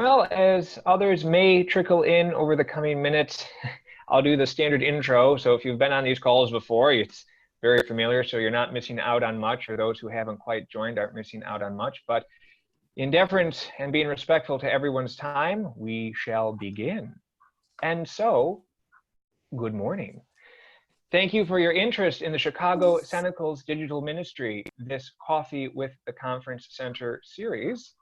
Well, as others may trickle in over the coming minutes, I'll do the standard intro. So if you've been on these calls before, it's very familiar, so you're not missing out on much, or those who haven't quite joined aren't missing out on much. But in deference and being respectful to everyone's time, we shall begin. And so, good morning. Thank you for your interest in the Chicago Cenacle's digital ministry, this Coffee with the Conference Center series.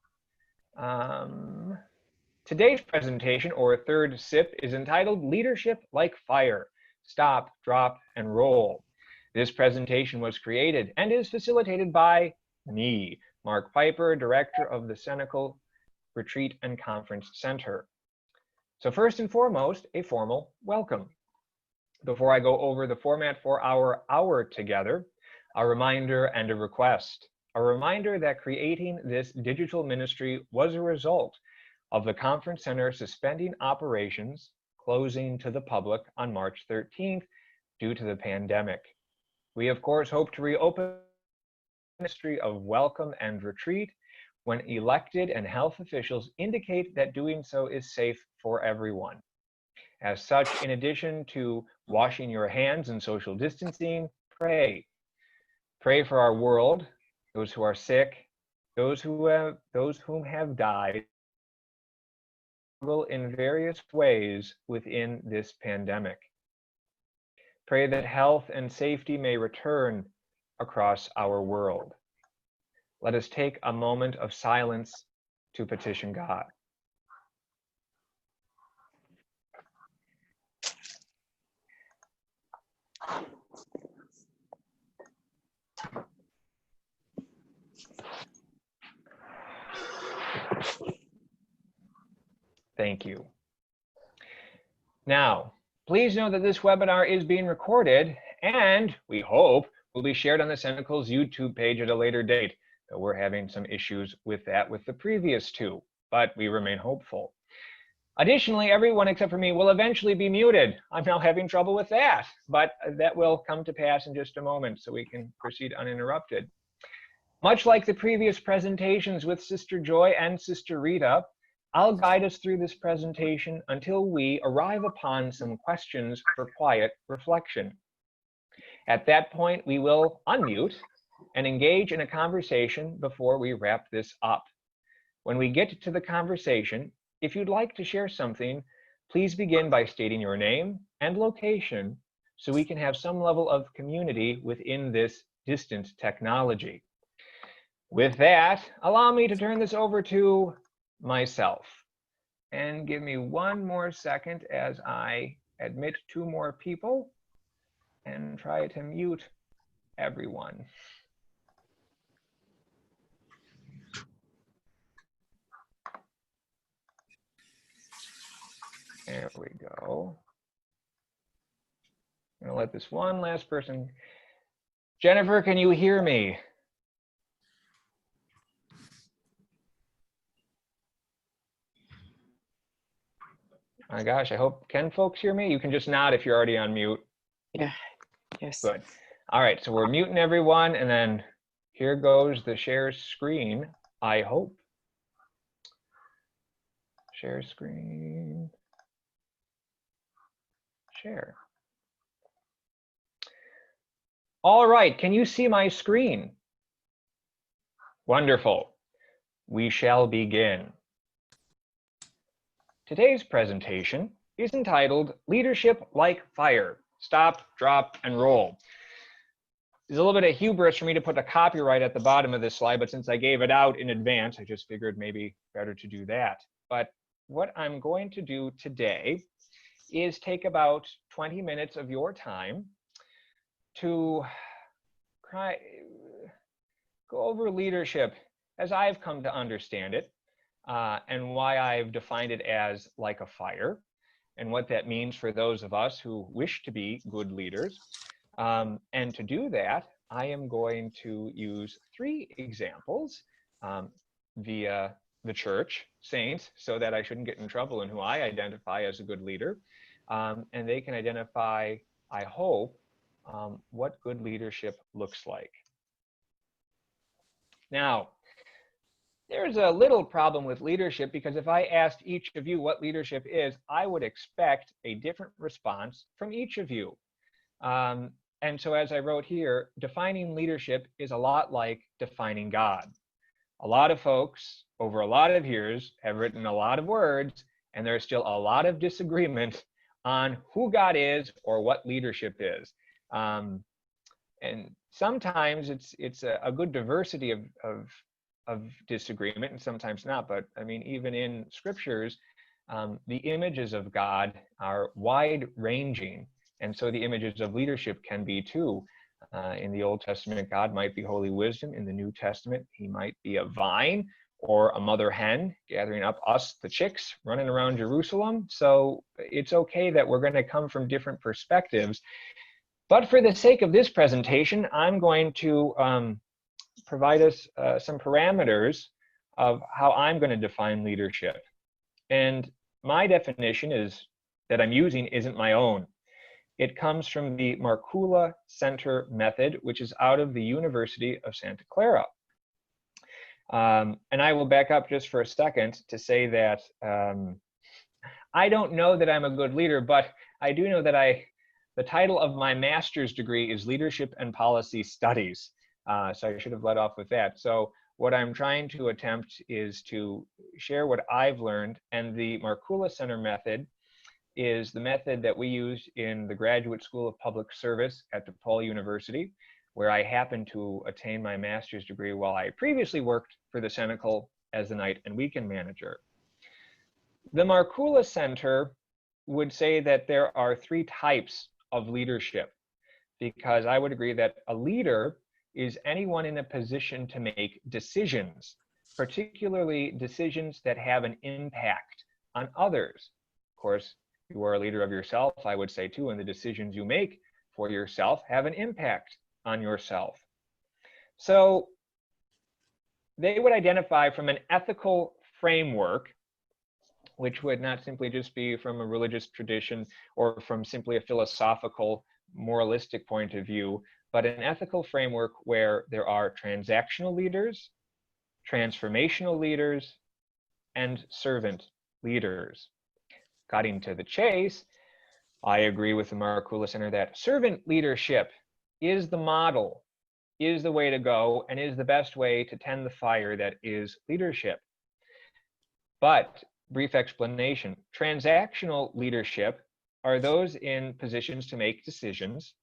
Today's presentation, or third sip, is entitled Leadership Like Fire, Stop, Drop, and Roll. This presentation was created and is facilitated by me, Mark Piper, Director of the Cenacle Retreat and Conference Center. So first and foremost, a formal welcome. Before I go over the format for our hour together, a reminder and a request. A reminder that creating this digital ministry was a result of the Conference Center suspending operations, closing to the public on March 13th due to the pandemic. We, of course, hope to reopen the ministry of welcome and retreat when elected and health officials indicate that doing so is safe for everyone. As such, in addition to washing your hands and social distancing, pray. Pray for our world, those who are sick, those whom have died in various ways within this pandemic. Pray that health and safety may return across our world. Let us take a moment of silence to petition God. Thank you. Now, please know that this webinar is being recorded and we hope will be shared on the Cenacle's YouTube page at a later date. Though we're having some issues with that with the previous two, but we remain hopeful. Additionally, everyone except for me will eventually be muted. I'm now having trouble with that, but that will come to pass in just a moment so we can proceed uninterrupted. Much like the previous presentations with Sister Joy and Sister Rita, I'll guide us through this presentation until we arrive upon some questions for quiet reflection. At that point, we will unmute and engage in a conversation before we wrap this up. When we get to the conversation, if you'd like to share something, please begin by stating your name and location so we can have some level of community within this distant technology. With that, allow me to turn this over to myself. And give me one more second as I admit two more people and try to mute everyone. There we go. I'm gonna let this one last person. Jennifer, can you hear me? My gosh, I hope, can folks hear me? You can just nod if you're already on mute. Yeah, yes. Good. All right, so we're muting everyone, and then here goes the share screen, I hope. Share screen. Share. All right, can you see my screen? Wonderful. We shall begin. Today's presentation is entitled Leadership Like Fire, Stop, Drop, and Roll. There's a little bit of hubris for me to put a copyright at the bottom of this slide, but since I gave it out in advance, I just figured maybe better to do that. But what I'm going to do today is take about 20 minutes of your time to go over leadership as I've come to understand it. And why I've defined it as like a fire, and what that means for those of us who wish to be good leaders. And to do that, I am going to use 3 examples via the church saints, so that I shouldn't get in trouble in who I identify as a good leader. And they can identify, I hope, what good leadership looks like. Now, there's a little problem with leadership, because if I asked each of you what leadership is, I would expect a different response from each of you. And so as I wrote here, defining leadership is a lot like defining God. A lot of folks over a lot of years have written a lot of words, and there's still a lot of disagreement on who God is or what leadership is. And sometimes it's a good diversity of disagreement, and sometimes not. But I mean, even in scriptures, the images of God are wide-ranging, and so the images of leadership can be too. In the Old Testament, God might be holy wisdom. In the New Testament, he might be a vine or a mother hen gathering up us, the chicks, running around Jerusalem. So it's okay that we're going to come from different perspectives. But for the sake of this presentation, I'm going to provide us some parameters of how I'm going to define leadership. And my definition is that I'm using isn't my own. It comes from the McAuley Center method, which is out of the University of Santa Clara. And I will back up just for a second to say that I don't know that I'm a good leader, but I do know that the title of my master's degree is Leadership and Policy Studies. So I should have led off with that. So what I'm trying to attempt is to share what I've learned, and the McAuley Center method is the method that we use in the Graduate School of Public Service at DePaul University, where I happened to attain my master's degree while I previously worked for the Cenacle as the night and weekend manager. The McAuley Center would say that there are 3 types of leadership, because I would agree that a leader is anyone in a position to make decisions, particularly decisions that have an impact on others. Of course, you are a leader of yourself, I would say too, and the decisions you make for yourself have an impact on yourself. So they would identify from an ethical framework, which would not simply just be from a religious tradition or from simply a philosophical, moralistic point of view, but an ethical framework where there are transactional leaders, transformational leaders, and servant leaders. Cutting to the chase, I agree with the McAuley Center that servant leadership is the model, is the way to go, and is the best way to tend the fire that is leadership. But, brief explanation, transactional leadership are those in positions to make decisions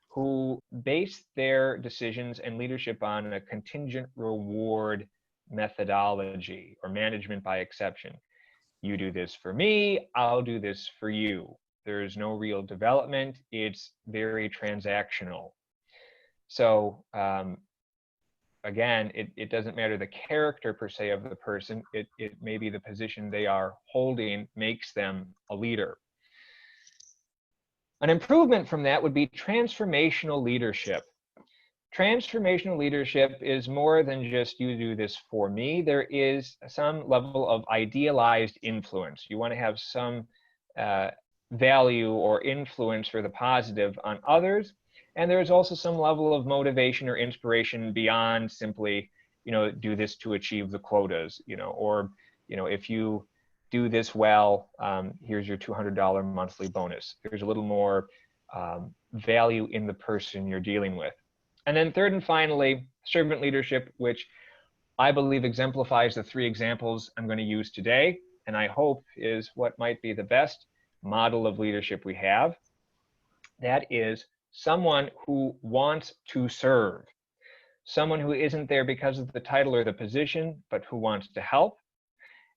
who base their decisions and leadership on a contingent reward methodology, or management by exception. You do this for me, I'll do this for you. There's no real development. It's very transactional. So again, it doesn't matter the character per se of the person. It may be the position they are holding makes them a leader. An improvement from that would be transformational leadership. Transformational leadership is more than just you do this for me. There is some level of idealized influence. You want to have some value or influence for the positive on others. And there's also some level of motivation or inspiration beyond simply, do this to achieve the quotas, or, if you do this well, here's your $200 monthly bonus. There's a little more value in the person you're dealing with. And then third and finally, servant leadership, which I believe exemplifies the 3 examples I'm going to use today, and I hope is what might be the best model of leadership we have. That is someone who wants to serve, someone who isn't there because of the title or the position, but who wants to help.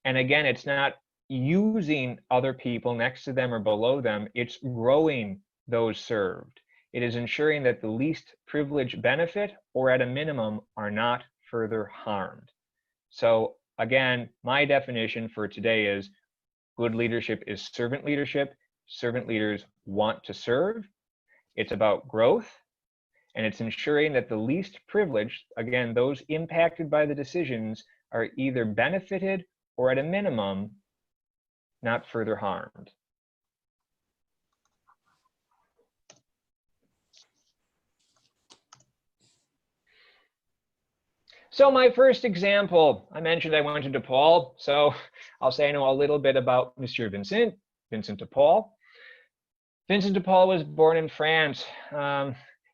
And again, it's not using other people next to them or below them, it's growing those served. It is ensuring that the least privileged benefit, or at a minimum, are not further harmed. So again, my definition for today is good leadership is servant leadership. Servant leaders want to serve. It's about growth, and it's ensuring that the least privileged, again, those impacted by the decisions, are either benefited or at a minimum, not further harmed. So my first example, I mentioned I went to De Paul, so I'll say I know a little bit about Monsieur Vincent de Paul. Vincent de Paul was born in France.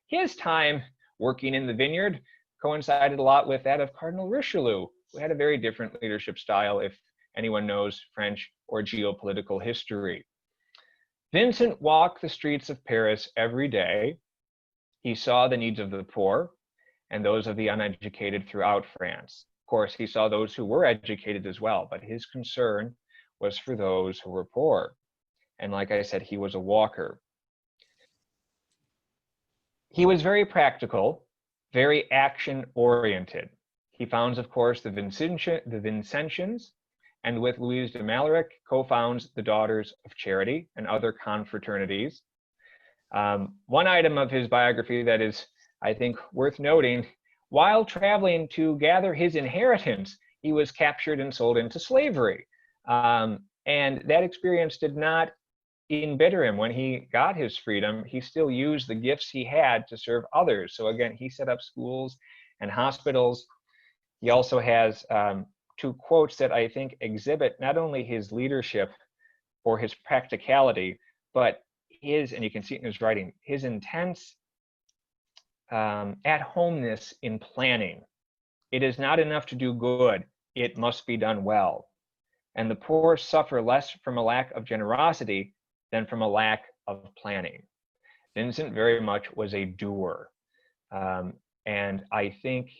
His time working in the vineyard coincided a lot with that of Cardinal Richelieu, who had a very different leadership style, if anyone knows French or geopolitical history. Vincent walked the streets of Paris every day. He saw the needs of the poor and those of the uneducated throughout France. Of course, he saw those who were educated as well, but his concern was for those who were poor. And like I said, he was a walker. He was very practical, very action-oriented. He founds, of course, the Vincentians, and with Louise de Malric, co-founds the Daughters of Charity and other confraternities. One item of his biography that is, I think, worth noting, while traveling to gather his inheritance, he was captured and sold into slavery. And that experience did not embitter him. When he got his freedom, he still used the gifts he had to serve others. So again, he set up schools and hospitals. He also has two quotes that I think exhibit not only his leadership or his practicality, but his, and you can see it in his writing, his intense at-homeness in planning. It is not enough to do good, it must be done well. And the poor suffer less from a lack of generosity than from a lack of planning. Vincent very much was a doer. And I think,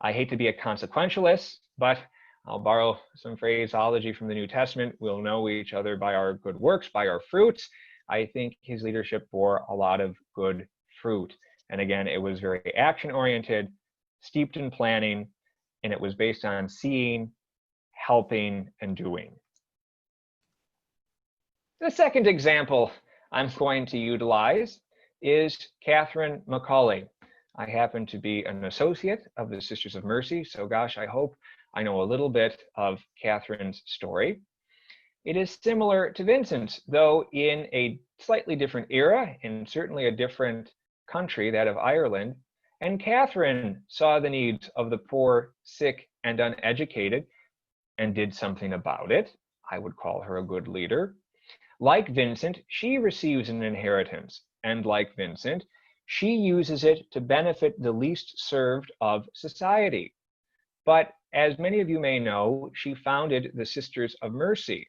I hate to be a consequentialist, but I'll borrow some phraseology from the New Testament. We'll know each other by our good works, by our fruits. I think his leadership bore a lot of good fruit. And again, it was very action-oriented, steeped in planning, and it was based on seeing, helping, and doing. The second example I'm going to utilize is Catherine McAuley. I happen to be an associate of the Sisters of Mercy, so gosh, I hope I know a little bit of Catherine's story. It is similar to Vincent's, though in a slightly different era and certainly a different country, that of Ireland. And Catherine saw the needs of the poor, sick, and uneducated and did something about it. I would call her a good leader. Like Vincent, she receives an inheritance, and like Vincent, she uses it to benefit the least served of society. But as many of you may know, she founded the Sisters of Mercy.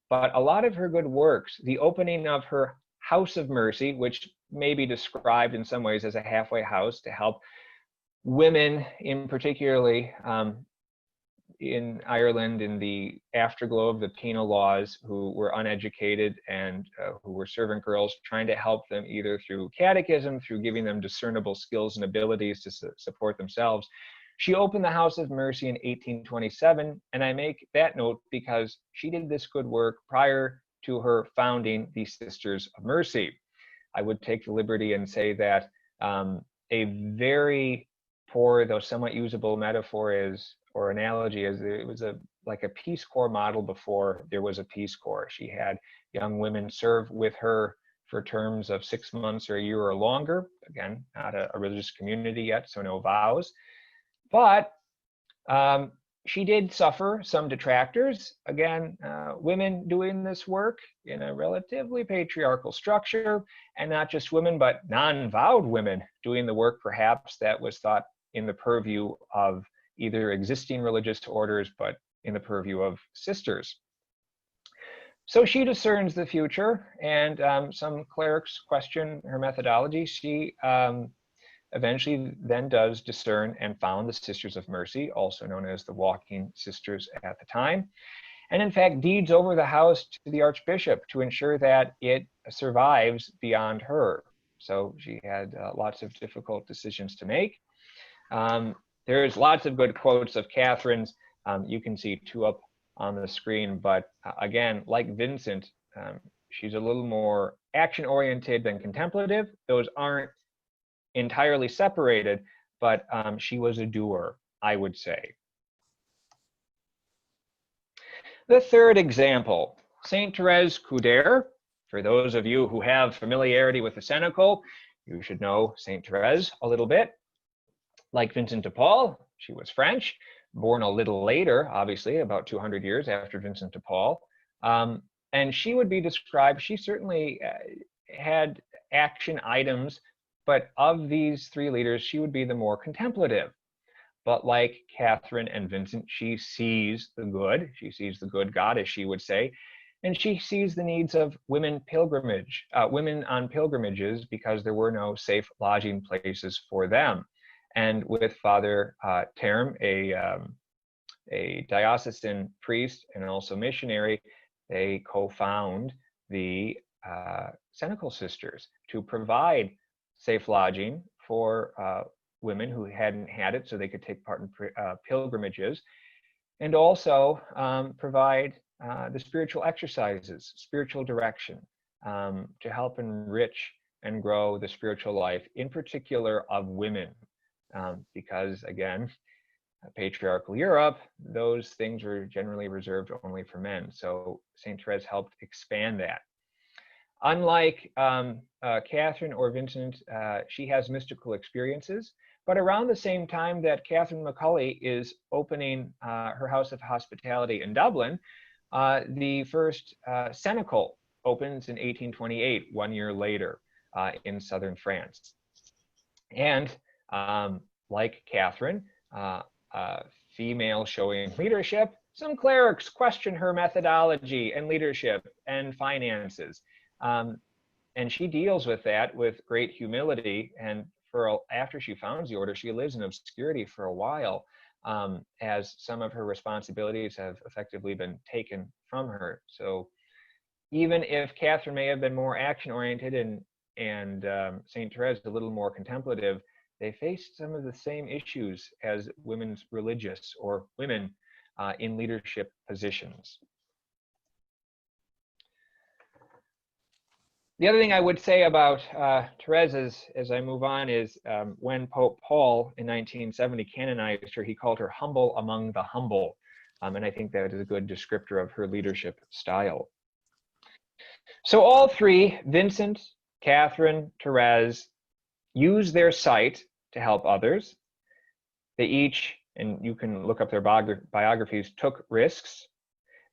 But a lot of her good works, the opening of her House of Mercy, which may be described in some ways as a halfway house to help women, in particularly in Ireland in the afterglow of the penal laws, who were uneducated and who were servant girls, trying to help them either through catechism, through giving them discernible skills and abilities to support themselves. She opened the House of Mercy in 1827, and I make that note because she did this good work prior to her founding the Sisters of Mercy. I would take the liberty and say that a very poor, though somewhat usable metaphor is, or analogy is, it was like a Peace Corps model before there was a Peace Corps. She had young women serve with her for terms of 6 months or a year or longer. Again, not a religious community yet, so no vows. But she did suffer some detractors. Again, women doing this work in a relatively patriarchal structure, and not just women, but non-vowed women doing the work perhaps that was thought in the purview of either existing religious orders, but in the purview of sisters. So she discerns the future, and some clerics question her methodology. She eventually then does discern and found the Sisters of Mercy, also known as the Walking Sisters at the time, and in fact deeds over the house to the Archbishop to ensure that it survives beyond her. So she had lots of difficult decisions to make. There's lots of good quotes of Catherine's. You can see two up on the screen, but again, like Vincent, she's a little more action-oriented than contemplative. Those aren't entirely separated, but she was a doer, I would say. The third example, Saint Therese Couderc. For those of you who have familiarity with the Cenacle, you should know Saint Therese a little bit. Like Vincent de Paul, She was French, born a little later, obviously, about 200 years after Vincent de Paul. And she would be described, she certainly had action items, but of these three leaders, she would be the more contemplative. But like Catherine and Vincent, she sees the good. She sees the good God, as she would say, and she sees the needs of women on pilgrimages, because there were no safe lodging places for them. And with Father Term, a diocesan priest and also missionary, they co-found the Cenacle Sisters to provide safe lodging for women who hadn't had it, so they could take part in pilgrimages, and also provide the spiritual exercises, spiritual direction, to help enrich and grow the spiritual life, in particular of women, because again, patriarchal Europe, those things were generally reserved only for men. So St. Therese helped expand that. Unlike Catherine or Vincent, she has mystical experiences, but around the same time that Catherine McAuley is opening her house of hospitality in Dublin, the first Cenacle opens in 1828, 1 year later, in southern France. And like Catherine, female showing leadership, some clerics question her methodology and leadership and finances. And she deals with that with great humility. And after she founds the order, she lives in obscurity for a while, as some of her responsibilities have effectively been taken from her. So even if Catherine may have been more action-oriented and St. Therese a little more contemplative, they faced some of the same issues as women's religious or women in leadership positions. The other thing I would say about Therese as I move on is when Pope Paul in 1970 canonized her, he called her humble among the humble. And I think that is a good descriptor of her leadership style. So all three, Vincent, Catherine, Therese, use their sight to help others. They each, and you can look up their biographies, took risks.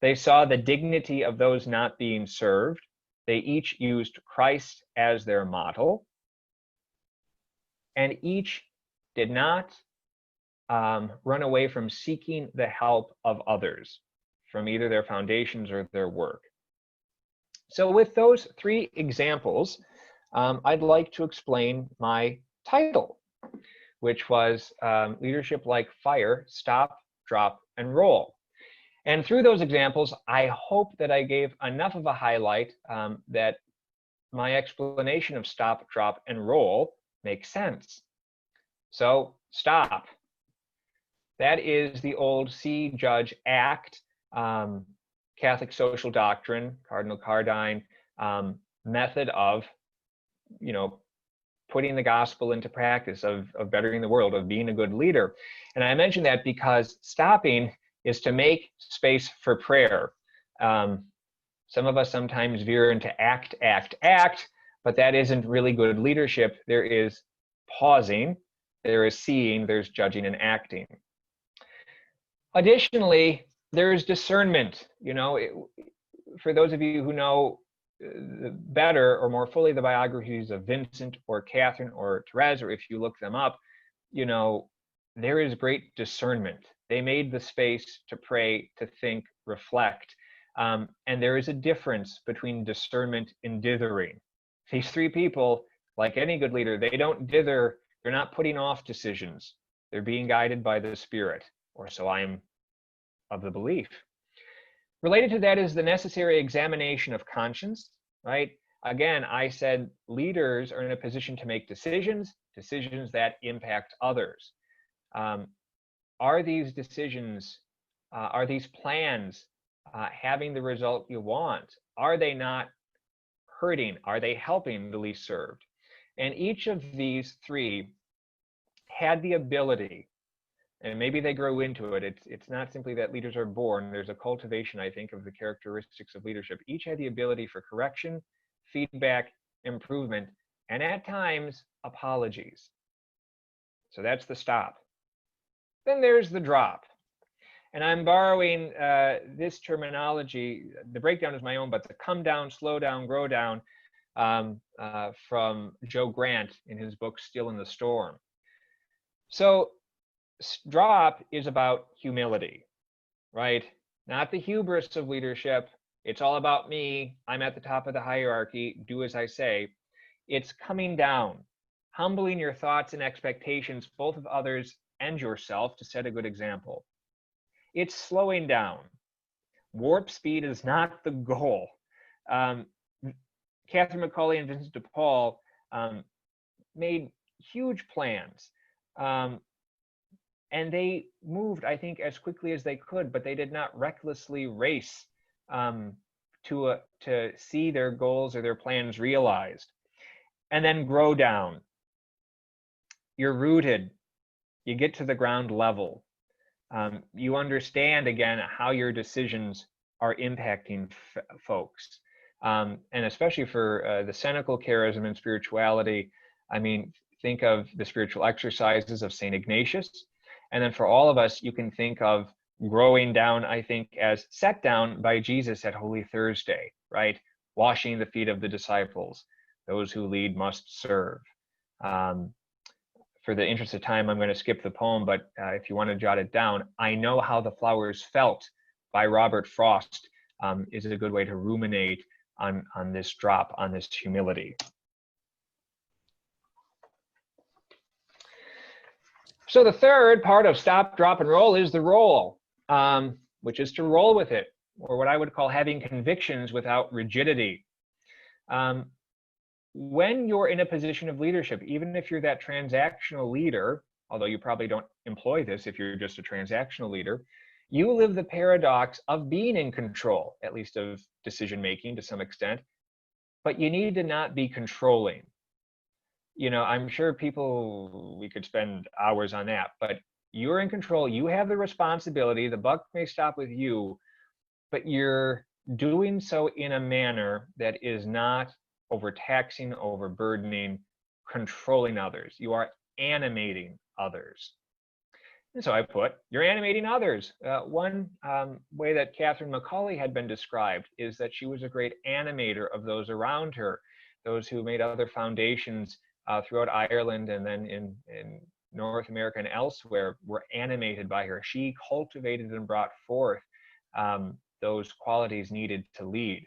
They saw the dignity of those not being served. They each used Christ as their model, and each did not run away from seeking the help of others from either their foundations or their work. So with those three examples, I'd like to explain my title, which was Leadership Like Fire, Stop, Drop, and Roll. And through those examples, I hope that I gave enough of a highlight that my explanation of stop, drop, and roll makes sense. So stop. That is the old see, judge, act, Catholic social doctrine, Cardinal Cardine, method of, putting the gospel into practice, of bettering the world, of being a good leader. And I mention that because stopping is to make space for prayer. Some of us sometimes veer into act, but that isn't really good leadership. There is pausing, there is seeing, there's judging and acting. Additionally, there is discernment. For those of you who know better or more fully the biographies of Vincent or Catherine or Therese, or if you look them up, there is great discernment. They made the space to pray, to think, reflect. And there is a difference between discernment and dithering. These three people, like any good leader, they don't dither. They're not putting off decisions. They're being guided by the Spirit, or so I am of the belief. Related to that is the necessary examination of conscience, right? Again, I said leaders are in a position to make decisions that impact others. Are these decisions, are these plans having the result you want? Are they not hurting? Are they helping the least served? And each of these three had the ability, and maybe they grow into it. It's not simply that leaders are born. There's a cultivation, I think, of the characteristics of leadership. Each had the ability for correction, feedback, improvement, and at times, apologies. So that's the stop. Then there's the drop. And I'm borrowing this terminology. The breakdown is my own, but the come down, slow down, grow down from Joe Grant in his book, Still in the Storm. So drop is about humility, right? Not the hubris of leadership. It's all about me. I'm at the top of the hierarchy. Do as I say. It's coming down, humbling your thoughts and expectations, both of others and yourself, to set a good example. It's slowing down. Warp speed is not the goal. Catherine McAuley and Vincent de Paul made huge plans. And they moved, I think, as quickly as they could, but they did not recklessly race to see their goals or their plans realized. And then grow down. You're rooted. You get to the ground level. You understand, again, how your decisions are impacting folks. And especially for the Cenacle charism and spirituality, I mean, think of the spiritual exercises of St. Ignatius. And then for all of us, you can think of growing down, I think, as set down by Jesus at Holy Thursday, right? Washing the feet of the disciples. Those who lead must serve. For the interest of time, I'm going to skip the poem, but if you want to jot it down, I Know How the Flowers Felt by Robert Frost is a good way to ruminate on this drop, on this humility. So the third part of stop, drop, and roll is the roll, which is to roll with it, or what I would call having convictions without rigidity. When you're in a position of leadership, even if you're that transactional leader, although you probably don't employ this if you're just a transactional leader, you live the paradox of being in control, at least of decision making to some extent, but you need to not be controlling. You know, I'm sure we could spend hours on that, but you're in control. You have the responsibility. The buck may stop with you, but you're doing so in a manner that is not overtaxing, overburdening, controlling others. You are animating others. And so I put, you're animating others. One way that Catherine McAuley had been described is that she was a great animator of those around her, those who made other foundations throughout Ireland and then in North America and elsewhere were animated by her. She cultivated and brought forth those qualities needed to lead.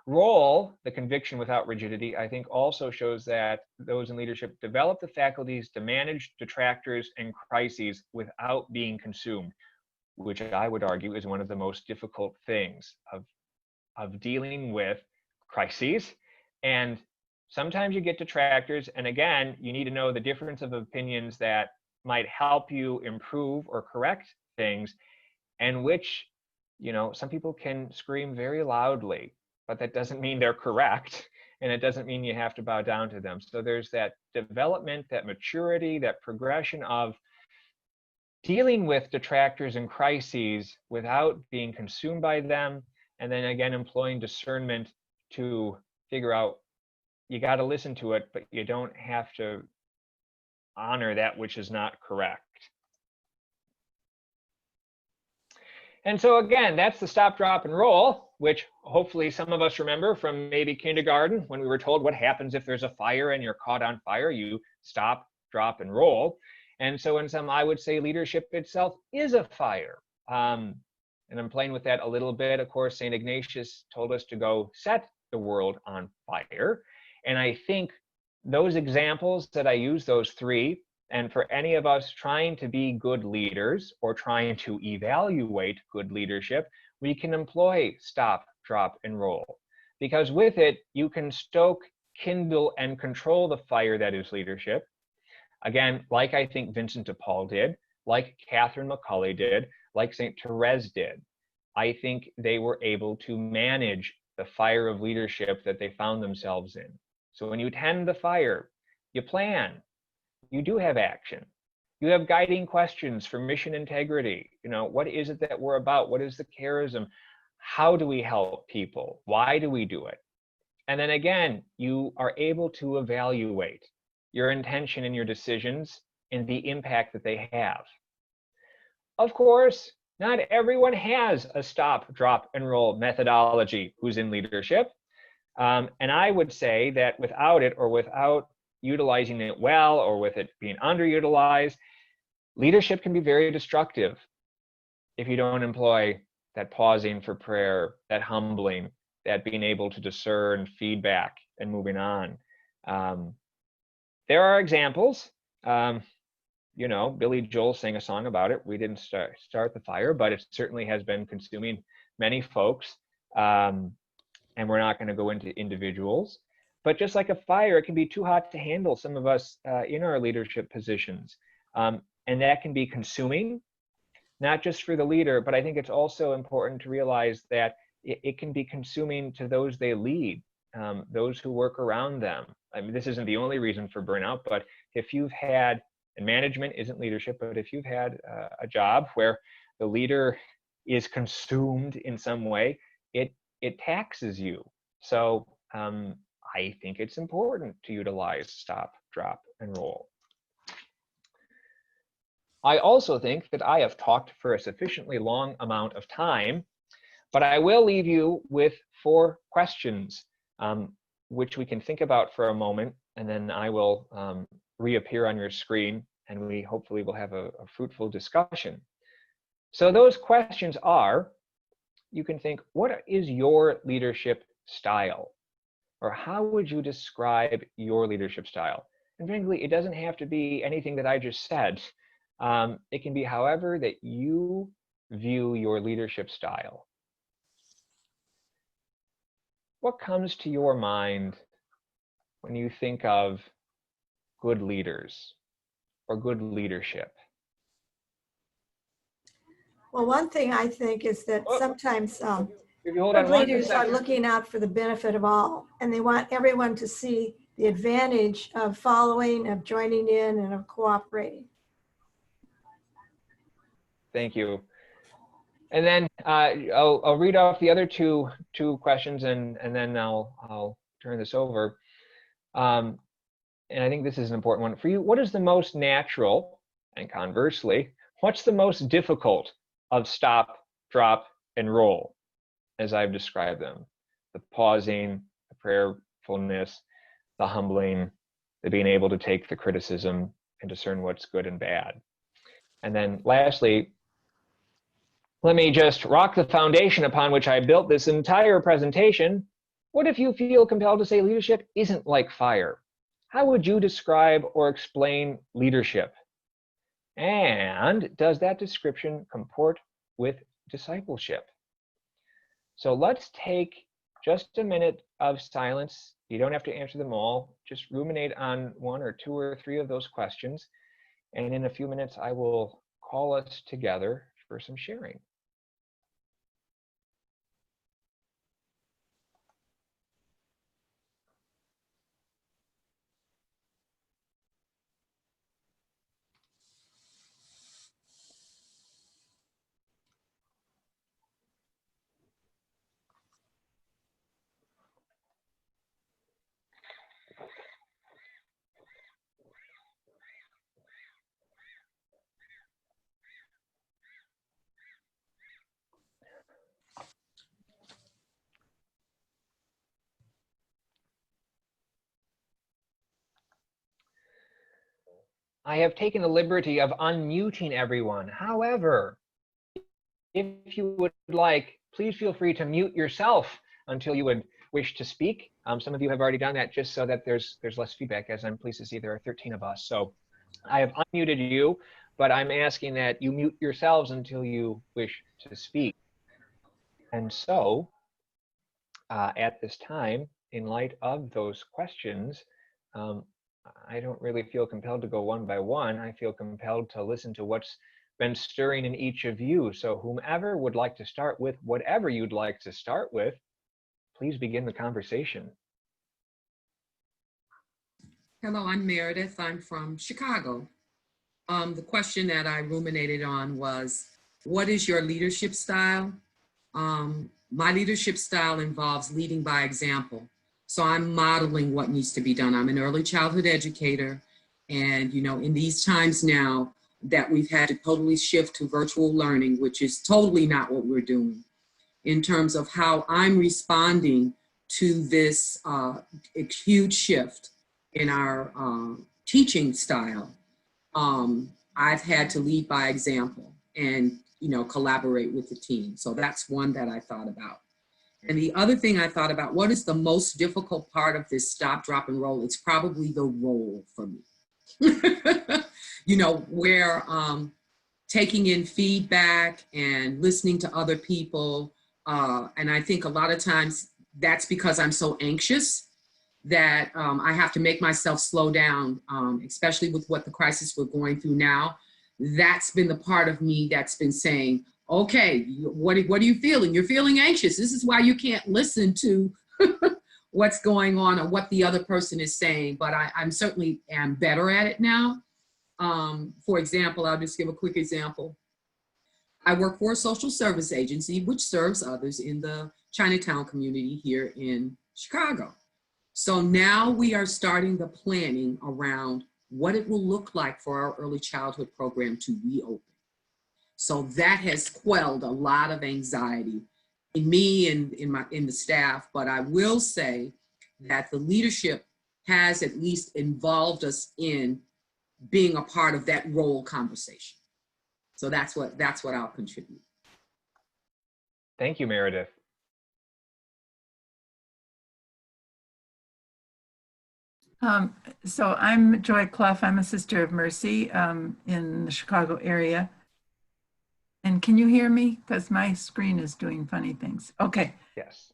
Roll, the conviction without rigidity, I think also shows that those in leadership develop the faculties to manage detractors and crises without being consumed, which I would argue is one of the most difficult things of dealing with crises. And sometimes you get detractors, and again, you need to know the difference of opinions that might help you improve or correct things, and which, you know, some people can scream very loudly, but that doesn't mean they're correct, and it doesn't mean you have to bow down to them. So there's that development, that maturity, that progression of dealing with detractors and crises without being consumed by them, and then again employing discernment to figure out you got to listen to it, but you don't have to honor that which is not correct. And so again, that's the stop, drop, and roll, which hopefully some of us remember from maybe kindergarten when we were told what happens if there's a fire and you're caught on fire. You stop, drop, and roll. And so in some, I would say leadership itself is a fire. And I'm playing with that a little bit. Of course, St. Ignatius told us to go set the world on fire. And I think those examples that I use, those three, and for any of us trying to be good leaders or trying to evaluate good leadership, we can employ stop, drop, and roll. Because with it, you can stoke, kindle, and control the fire that is leadership. Again, like I think Vincent de Paul did, like Catherine McAuley did, like St. Therese did. I think they were able to manage the fire of leadership that they found themselves in. So when you tend the fire, you plan. You do have action. You have guiding questions for mission integrity. You know, what is it that we're about? What is the charism? How do we help people? Why do we do it? And then again, you are able to evaluate your intention and your decisions and the impact that they have. of course, not everyone has a stop, drop, and roll methodology who's in leadership. And I would say that without it, or without utilizing it well, or with it being underutilized, leadership can be very destructive if you don't employ that pausing for prayer, that humbling, that being able to discern feedback and moving on. There are examples. You know, Billy Joel sang a song about it. We didn't start the fire, but it certainly has been consuming many folks. And we're not going to go into individuals. But just like a fire, it can be too hot to handle some of us in our leadership positions. And that can be consuming, not just for the leader, but I think it's also important to realize that it can be consuming to those they lead, those who work around them. I mean, this isn't the only reason for burnout, but if you've had, and management isn't leadership, but if you've had a job where the leader is consumed in some way, it taxes you. So I think it's important to utilize stop, drop, and roll. I also think that I have talked for a sufficiently long amount of time, but I will leave you with 4 questions, which we can think about for a moment, and then I will reappear on your screen, and we hopefully will have a fruitful discussion. So those questions are, you can think, what is your leadership style? Or how would you describe your leadership style? And frankly, it doesn't have to be anything that I just said. It can be however that you view your leadership style. What comes to your mind when you think of good leaders or good leadership? Well, one thing I think is that sometimes If you hold on good one leaders are second. looking out for the benefit of all, and they want everyone to see the advantage of following, of joining in, and of cooperating. Thank you. And then I'll read off the other two questions, and then I'll turn this over. And I think this is an important one for you. What is the most natural, and conversely, what's the most difficult of stop, drop, and roll, as I've described them? The pausing, the prayerfulness, the humbling, the being able to take the criticism and discern what's good and bad. And then lastly, let me just rock the foundation upon which I built this entire presentation. What if you feel compelled to say leadership isn't like fire? How would you describe or explain leadership? And does that description comport with discipleship? So let's take just a minute of silence. You don't have to answer them all. Just ruminate on 1 or 2 or 3 of those questions. And in a few minutes, I will call us together for some sharing. I have taken the liberty of unmuting everyone. However, if you would like, please feel free to mute yourself until you would wish to speak. Some of you have already done that just so that there's less feedback, as I'm pleased to see there are 13 of us. So I have unmuted you, but I'm asking that you mute yourselves until you wish to speak. And so at this time, in light of those questions, I don't really feel compelled to go one by one. I feel compelled to listen to what's been stirring in each of you. So whomever would like to start with whatever you'd like to start with, please begin the conversation. Hello, I'm Meredith. I'm from Chicago. The question that I ruminated on was, what is your leadership style? My leadership style involves leading by example. So I'm modeling what needs to be done. I'm an early childhood educator. And, you know, in these times now, that we've had to totally shift to virtual learning, which is totally not what we're doing, in terms of how I'm responding to this huge shift in our teaching style. I've had to lead by example and, you know, collaborate with the team. So that's one that I thought about. And the other thing I thought about, what is the most difficult part of this stop, drop, and roll? It's probably the role for me. You know, where taking in feedback and listening to other people. And I think a lot of times that's because I'm so anxious that I have to make myself slow down, especially with what the crisis we're going through now. That's been the part of me that's been saying, okay, what are you feeling? You're feeling anxious. This is why you can't listen to what's going on or what the other person is saying. But I'm certainly am better at it now. For example, I'll just give a quick example. I work for a social service agency, which serves others in the Chinatown community here in Chicago. So now we are starting the planning around what it will look like for our early childhood program to reopen. So that has quelled a lot of anxiety in me and in the staff, but I will say that the leadership has at least involved us in being a part of that role conversation. So that's what I'll contribute. Thank you, Meredith. So I'm Joy Clough. I'm a Sister of Mercy in the Chicago area. And can you hear me? Because my screen is doing funny things. Okay. Yes.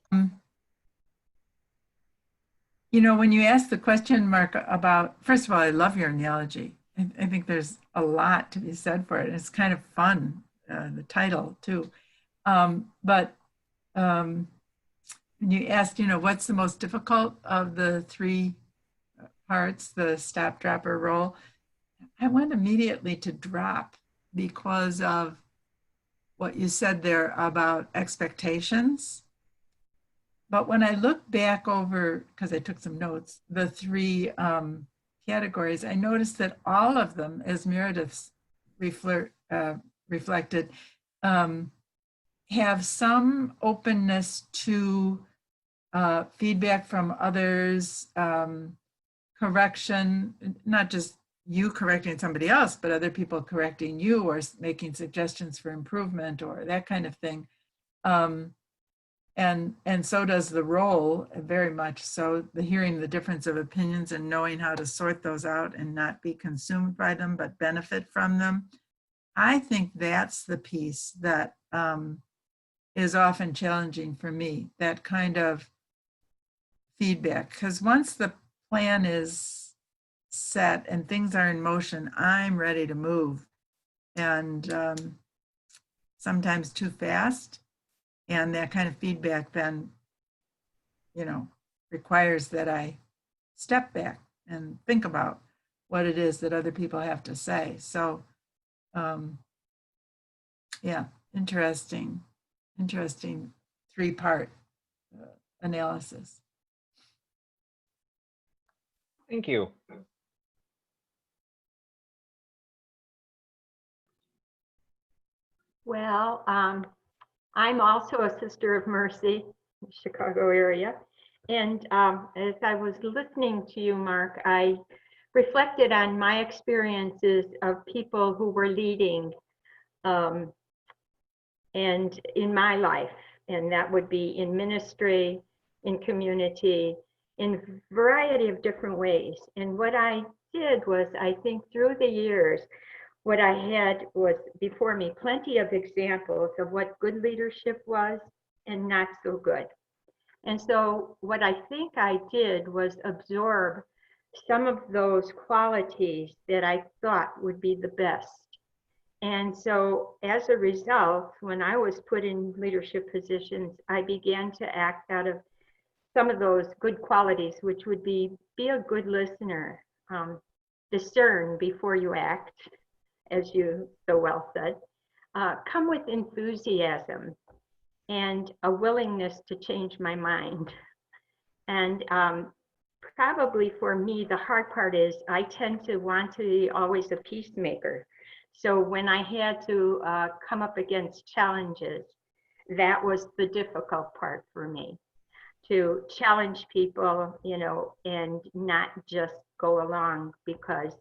You know, when you asked the question, Mark, about, first of all, I love your analogy. I think there's a lot to be said for it. It's kind of fun, the title too. But when you asked, you know, what's the most difficult of the three parts, the stop, drop, or roll, I went immediately to drop because of what you said there about expectations. But when I look back over, because I took some notes, the three categories, I noticed that all of them, as Meredith's reflected, have some openness to feedback from others, correction, not just you correcting somebody else, but other people correcting you or making suggestions for improvement or that kind of thing. And so does the role, very much so, the hearing the difference of opinions and knowing how to sort those out and not be consumed by them, but benefit from them. I think that's the piece that is often challenging for me, that kind of feedback. Because once the plan is set and things are in motion, I'm ready to move. And sometimes too fast. And that kind of feedback then, you know, requires that I step back and think about what it is that other people have to say. So, yeah, interesting three-part analysis. Thank you. Well, I'm also a Sister of Mercy, Chicago area. And as I was listening to you, Mark, I reflected on my experiences of people who were leading and in my life. And that would be in ministry, in community, in a variety of different ways. And what I did was, I think through the years, what I had was before me plenty of examples of what good leadership was and not so good. And so what I think I did was absorb some of those qualities that I thought would be the best. And so as a result, when I was put in leadership positions, I began to act out of some of those good qualities, which would be a good listener, discern before you act, as you so well said, come with enthusiasm and a willingness to change my mind. And probably for me, the hard part is I tend to want to be always a peacemaker. So when I had to come up against challenges, that was the difficult part for me, to challenge people, you know, and not just go along because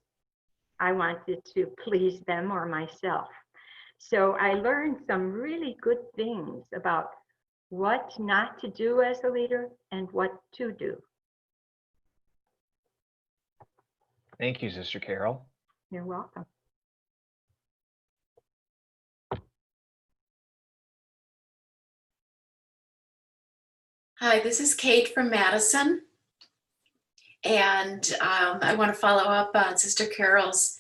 I wanted to please them or myself. So I learned some really good things about what not to do as a leader and what to do. Thank you, Sister Carol. You're welcome. Hi, this is Kate from Madison. And I want to follow up on Sister Carol's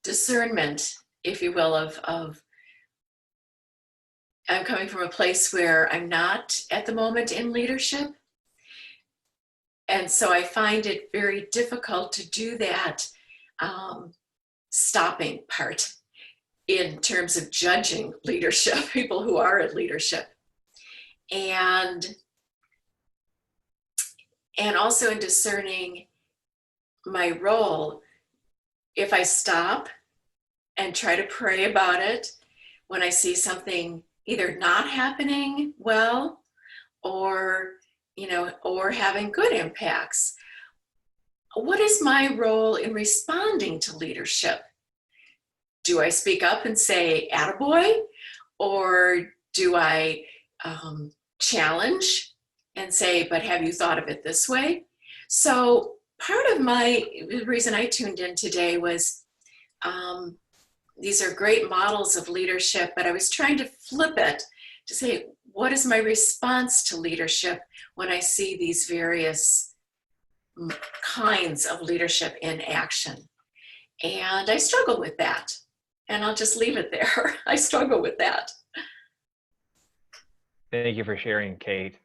discernment, if you will, of I'm coming from a place where I'm not at the moment in leadership. And so I find it very difficult to do that stopping part in terms of judging leadership, people who are at leadership. And also in discerning my role, if I stop and try to pray about it when I see something either not happening well or, you know, or having good impacts, what is my role in responding to leadership? Do I speak up and say, "Attaboy," or do I challenge and say, "But have you thought of it this way?" So part of the reason I tuned in today was these are great models of leadership, but I was trying to flip it to say, what is my response to leadership when I see these various kinds of leadership in action? And I struggle with that. And I'll just leave it there. I struggle with that. Thank you for sharing, Kate.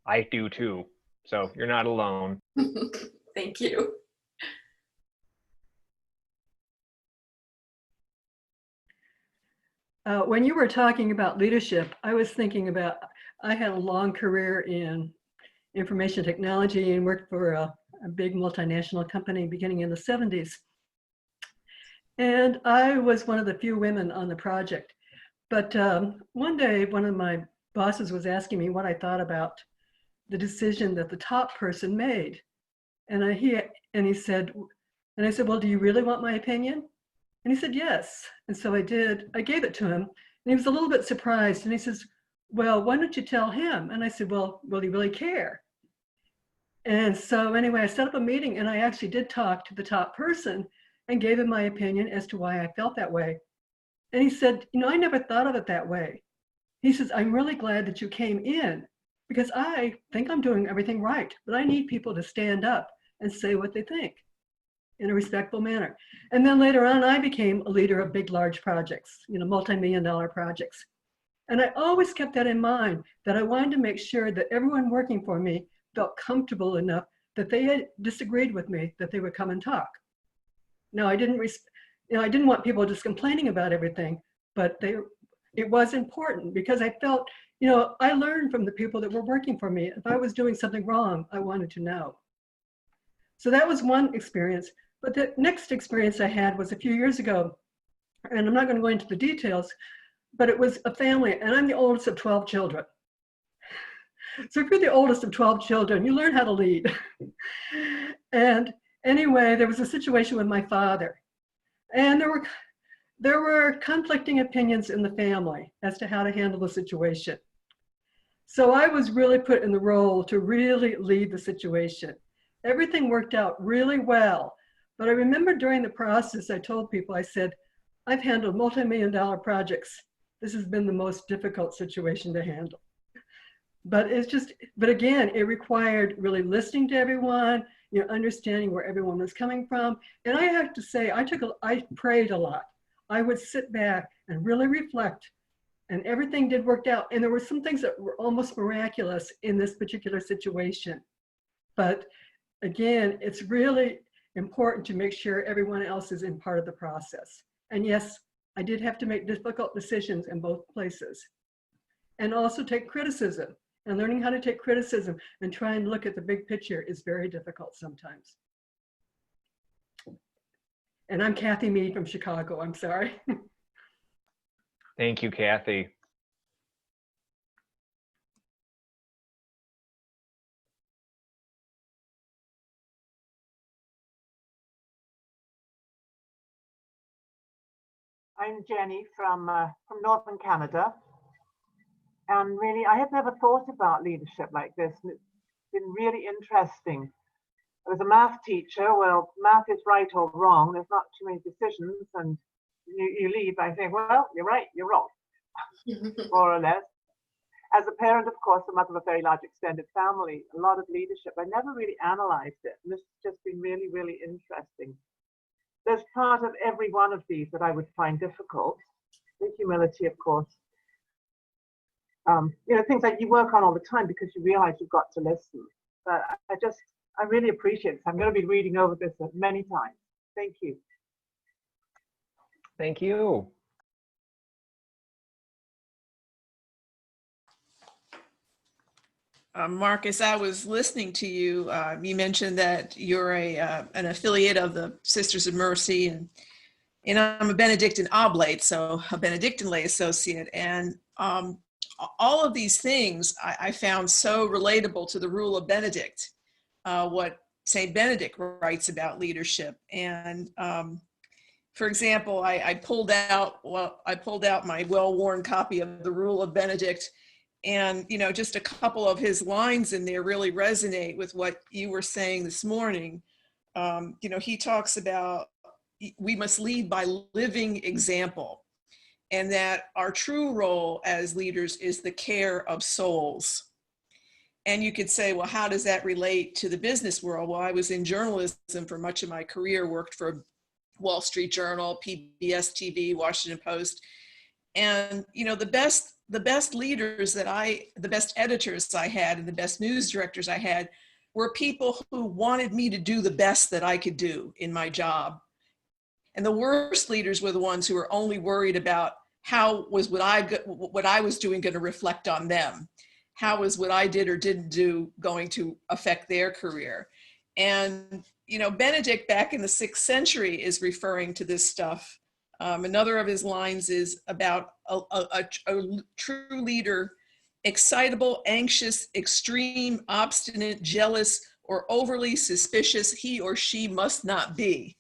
I do too. So you're not alone. Thank you. When you were talking about leadership, I was thinking about, I had a long career in information technology and worked for a big multinational company beginning in the 70s. And I was one of the few women on the project. But one day, one of my bosses was asking me what I thought about the decision that the top person made. And he said, and I said, "Well, do you really want my opinion?" And he said, "Yes." And so I did. I gave it to him. And he was a little bit surprised. And he says, "Well, why don't you tell him?" And I said, "Well, will he really care?" And so anyway, I set up a meeting and I actually did talk to the top person and gave him my opinion as to why I felt that way. And he said, "You know, I never thought of it that way." He says, "I'm really glad that you came in because I think I'm doing everything right, but I need people to stand up and say what they think in a respectful manner." And then later on, I became a leader of big, large projects, you know, multi-million-dollar projects. And I always kept that in mind, that I wanted to make sure that everyone working for me felt comfortable enough that they had disagreed with me, that they would come and talk. Now, I didn't want people just complaining about everything, but it was important because I felt, you know, I learned from the people that were working for me. If I was doing something wrong, I wanted to know. So that was one experience. But the next experience I had was a few years ago, and I'm not going to go into the details, but it was a family, and I'm the oldest of 12 children. So if you're the oldest of 12 children, you learn how to lead. And anyway, there was a situation with my father, and there were conflicting opinions in the family as to how to handle the situation. So I was really put in the role to really lead the situation. Everything worked out really well. But I remember during the process, I told people, I said, "I've handled multi-million-dollar projects. This has been the most difficult situation to handle." But again, it required really listening to everyone, you know, understanding where everyone was coming from. And I have to say, I prayed a lot. I would sit back and really reflect, and everything did work out. And there were some things that were almost miraculous in this particular situation. But again, it's really important to make sure everyone else is in part of the process. And yes, I did have to make difficult decisions in both places. And also take criticism. And learning how to take criticism and try and look at the big picture is very difficult sometimes. And I'm Kathy Mead from Chicago. I'm sorry. Thank you, Kathy. I'm Jenny from Northern Canada. And really, I had never thought about leadership like this. And it's been really interesting. I was a math teacher. Well, math is right or wrong. There's not too many decisions. And you leave by saying, well, you're right, you're wrong, more or less. As a parent, of course, a mother of a very large extended family, a lot of leadership. I never really analyzed it. And this has just been really, really interesting. There's part of every one of these that I would find difficult. The humility, of course. You know, things like you work on all the time because you realize you've got to listen. But I really appreciate this. I'm going to be reading over this many times. Thank you. Thank you. Marcus, I was listening to you. You mentioned that you're an affiliate of the Sisters of Mercy, and I'm a Benedictine oblate, so a Benedictine lay associate. And all of these things I found so relatable to the rule of Benedict, what Saint Benedict writes about leadership. And for example, I pulled out my well-worn copy of the Rule of Benedict. And, you know, just a couple of his lines in there really resonate with what you were saying this morning. You know, he talks about we must lead by living example, and that our true role as leaders is the care of souls. And you could say, well, how does that relate to the business world? Well, I was in journalism for much of my career, worked for Wall Street Journal, PBS TV, Washington Post. And, you know, the best leaders the best editors I had and the best news directors I had were people who wanted me to do the best that I could do in my job. And the worst leaders were the ones who were only worried about how was what I was doing going to reflect on them. How was what I did or didn't do going to affect their career? And, you know, Benedict back in the 6th century is referring to this stuff. Another of his lines is about a true leader: excitable, anxious, extreme, obstinate, jealous, or overly suspicious, he or she must not be.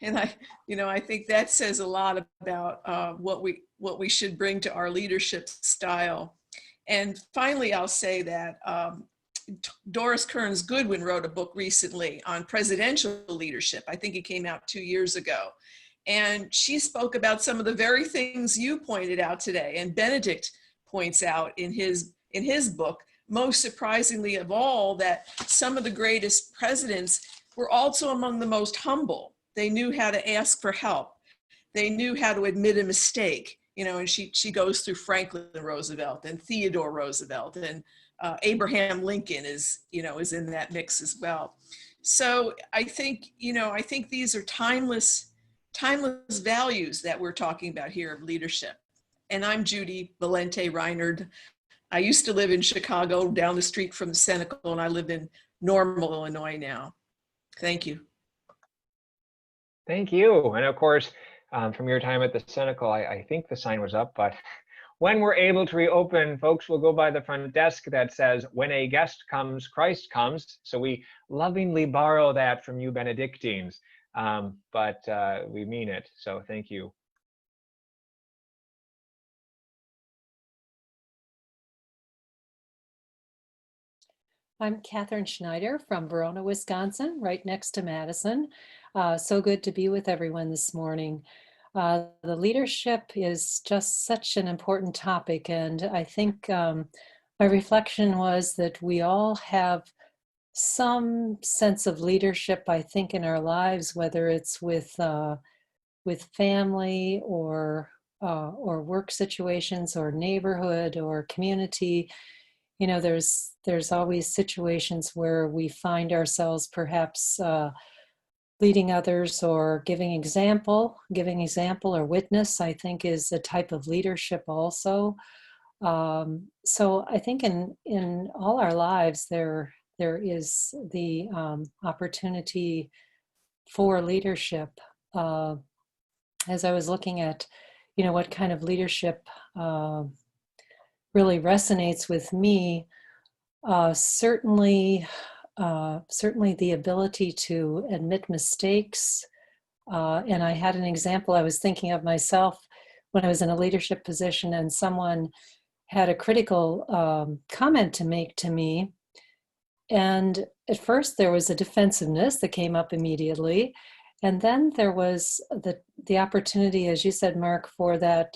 And I think that says a lot about what we should bring to our leadership style. And finally, I'll say that Doris Kearns Goodwin wrote a book recently on presidential leadership. I think it came out 2 years ago. And she spoke about some of the very things you pointed out today, and Benedict points out in his book, most surprisingly of all, that some of the greatest presidents were also among the most humble. They knew how to ask for help. They knew how to admit a mistake. You know, and she goes through Franklin Roosevelt and Theodore Roosevelt, and Abraham Lincoln is in that mix as well. So I think these are timeless values that we're talking about here of leadership. And I'm Judy Valente Reinard. I used to live in Chicago down the street from the Cenacle, and I live in Normal, Illinois now. Thank you. Thank you. And of course, from your time at the Cenacle, I think the sign was up, but when we're able to reopen, folks will go by the front desk that says, when a guest comes, Christ comes. So we lovingly borrow that from you Benedictines, but we mean it. So thank you. I'm Catherine Schneider from Verona, Wisconsin, right next to Madison. So good to be with everyone this morning. The leadership is just such an important topic, and I think my reflection was that we all have some sense of leadership, I think, in our lives, whether it's with family or work situations or neighborhood or community. You know, there's always situations where we find ourselves perhaps leading others or giving example or witness, I think, is a type of leadership also. So I think in all our lives there is the opportunity for leadership, as I was looking at, what kind of leadership really resonates with me, certainly the ability to admit mistakes. And I had an example I was thinking of myself when I was in a leadership position and someone had a critical comment to make to me. And at first there was a defensiveness that came up immediately. And then there was the opportunity, as you said, Mark, for that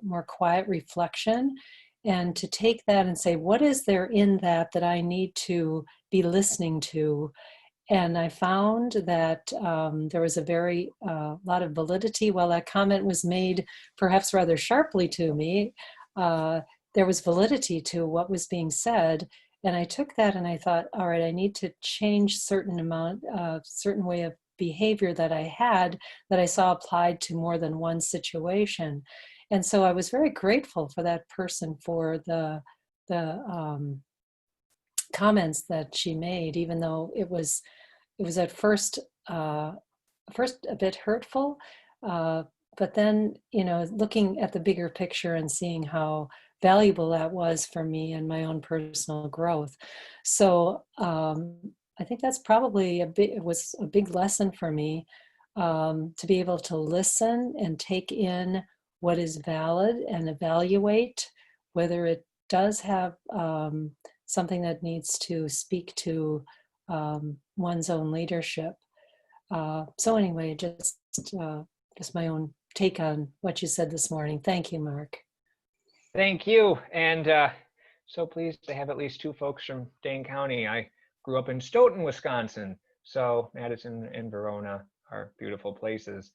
more quiet reflection and to take that and say, what is there in that I need to be listening to? And I found that there was a very lot of validity. While that comment was made perhaps rather sharply to me, there was validity to what was being said. And I took that and I thought, all right, I need to change certain way of behavior that I had that I saw applied to more than one situation. And so I was very grateful for that person for the comments that she made, even though it was at first a bit hurtful, but then looking at the bigger picture and seeing how valuable that was for me and my own personal growth. So I think that's probably it was a big lesson for me, to be able to listen and take in what is valid and evaluate whether it does have something that needs to speak to one's own leadership. So anyway, just my own take on what you said this morning. Thank you, Mark. Thank you. And so pleased to have at least two folks from Dane County. I grew up in Stoughton, Wisconsin. So Madison and Verona are beautiful places.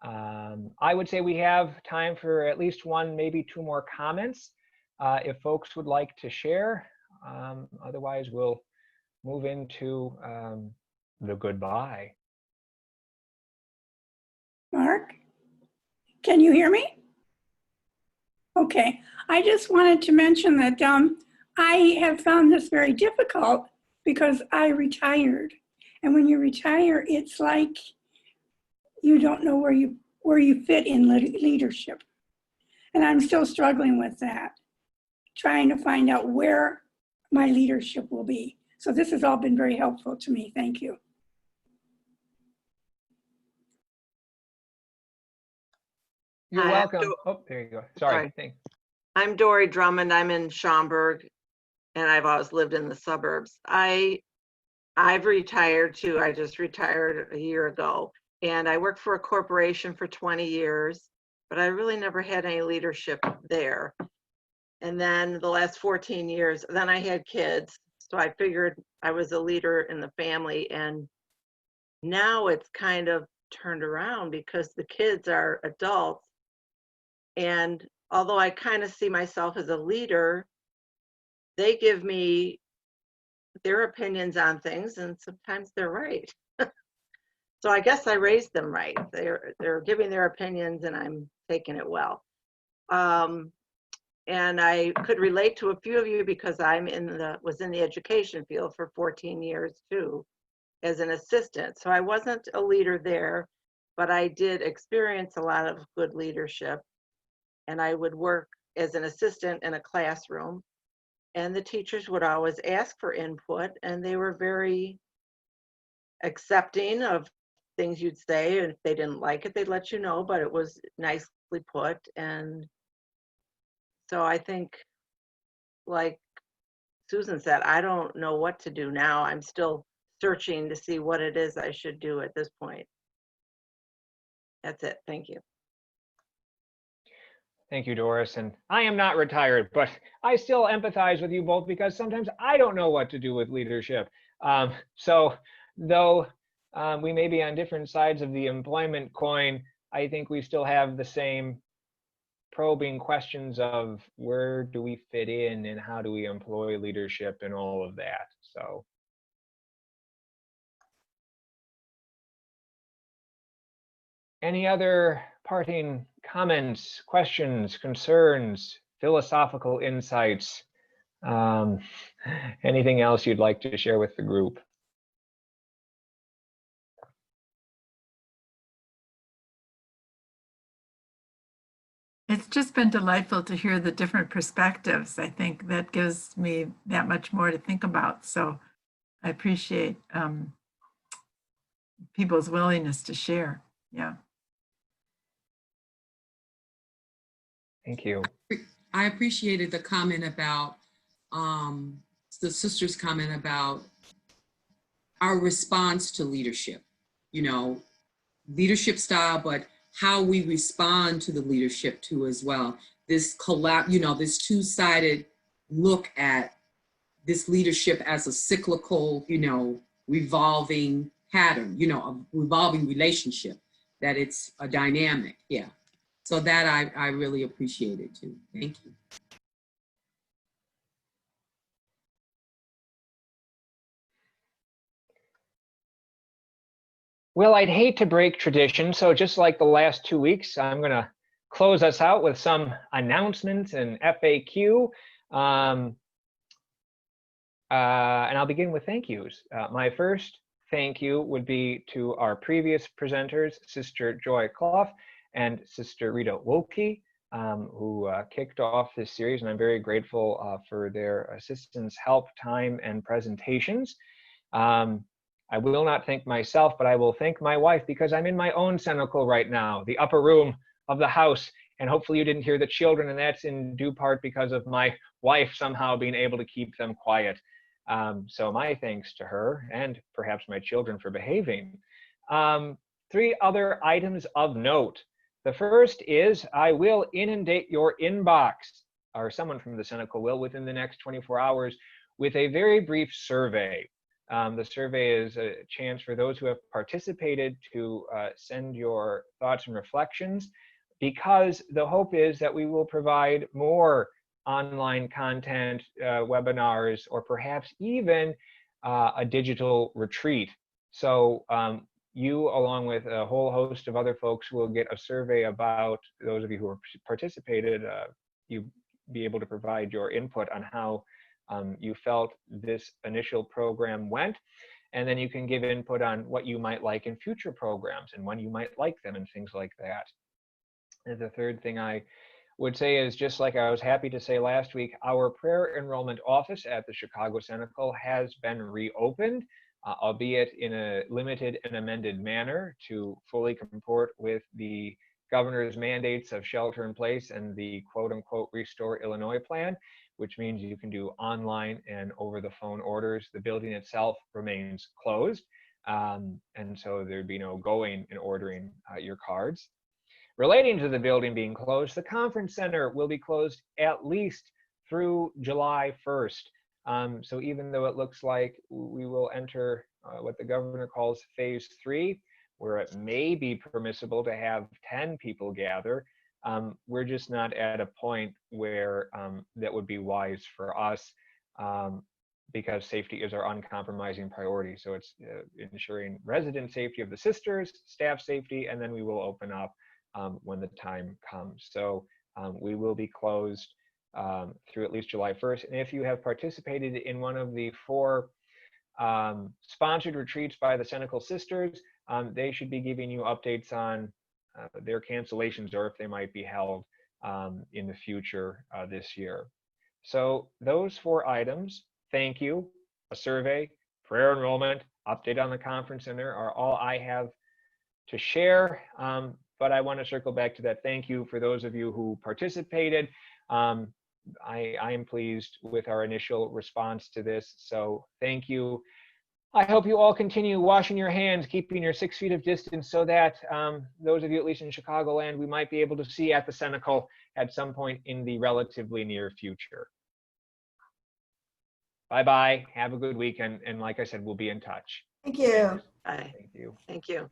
I would say we have time for at least one, maybe two more comments, if folks would like to share. Otherwise, we'll move into the goodbye. Mark, can you hear me? Okay, I just wanted to mention that I have found this very difficult because I retired. And when you retire, it's like you don't know where you fit in leadership. And I'm still struggling with that, trying to find out where my leadership will be. So this has all been very helpful to me. Thank you. You're welcome. Oh, there you go. Sorry. Thanks. I'm Dory Drummond. I'm in Schaumburg, and I've always lived in the suburbs. I've retired too. I just retired a year ago, and I worked for a corporation for 20 years, but I really never had any leadership there. And then the last 14 years, then I had kids. So I figured I was a leader in the family, and now it's kind of turned around because the kids are adults. And although I kind of see myself as a leader, they give me their opinions on things, and sometimes they're right. So I guess I raised them right. They're giving their opinions, and I'm taking it well. And I could relate to a few of you because I'm was in the education field for 14 years too, as an assistant. So I wasn't a leader there, but I did experience a lot of good leadership. And I would work as an assistant in a classroom, and the teachers would always ask for input, and they were very accepting of things you'd say, and if they didn't like it, they'd let you know, but it was nicely put. And so I think, like Susan said, I don't know what to do now. I'm still searching to see what it is I should do at this point. That's it. Thank you. Thank you, Doris. And I am not retired, but I still empathize with you both because sometimes I don't know what to do with leadership. So though we may be on different sides of the employment coin, I think we still have the same probing questions of where do we fit in and how do we employ leadership and all of that. So. Any other parting comments, questions, concerns, philosophical insights, anything else you'd like to share with the group? It's just been delightful to hear the different perspectives. I think that gives me that much more to think about. So I appreciate people's willingness to share. Yeah. Thank you. I appreciated the comment about the sister's comment about our response to leadership, you know, leadership style, but how we respond to the leadership too as well. This this two-sided look at this leadership as a cyclical, revolving pattern, a revolving relationship, that it's a dynamic. Yeah. So that I really appreciated too. Thank you. Well, I'd hate to break tradition, so just like the last 2 weeks, I'm going to close us out with some announcements and FAQ. And I'll begin with thank yous. My first thank you would be to our previous presenters, Sister Joy Clough and Sister Rita Wolke, who kicked off this series, and I'm very grateful for their assistance, help, time, and presentations. I will not thank myself, but I will thank my wife, because I'm in my own cenacle right now, the upper room of the house, and hopefully you didn't hear the children, and that's in due part because of my wife somehow being able to keep them quiet. So my thanks to her, and perhaps my children for behaving. 3 other items of note. The first is I will inundate your inbox, or someone from the Cenacle will, within the next 24 hours with a very brief survey. The survey is a chance for those who have participated to send your thoughts and reflections, because the hope is that we will provide more online content, webinars, or perhaps even a digital retreat. So you, along with a whole host of other folks, will get a survey about, those of you who have participated, you be able to provide your input on how you felt this initial program went, and then you can give input on what you might like in future programs and when you might like them and things like that. And the third thing I would say is, just like I was happy to say last week, our prayer enrollment office at the Chicago Cenacle has been reopened, albeit in a limited and amended manner to fully comport with the governor's mandates of shelter in place and the quote-unquote Restore Illinois plan, which means you can do online and over the phone orders. The building itself remains closed, and so there'd be no going and ordering your cards. Relating to the building being closed, the conference center will be closed at least through July 1st. So even though it looks like we will enter what the governor calls phase 3, where it may be permissible to have 10 people gather, we're just not at a point where that would be wise for us, because safety is our uncompromising priority. So it's ensuring resident safety of the sisters, staff safety, and then we will open up when the time comes. So we will be closed through at least July 1st. And if you have participated in one of the 4 sponsored retreats by the Cenacle Sisters, they should be giving you updates on their cancellations, or if they might be held in the future this year. So those 4 items, thank you, a survey, prayer enrollment, update on the conference center, are all I have to share. But I want to circle back to that thank you for those of you who participated. I am pleased with our initial response to this, so thank you. I hope you all continue washing your hands, keeping your 6 feet of distance, so that those of you, at least in Chicagoland, we might be able to see at the Cenacle at some point in the relatively near future. Bye-bye. Have a good weekend. And like I said, we'll be in touch. Thank you. Bye. Thank you. Thank you.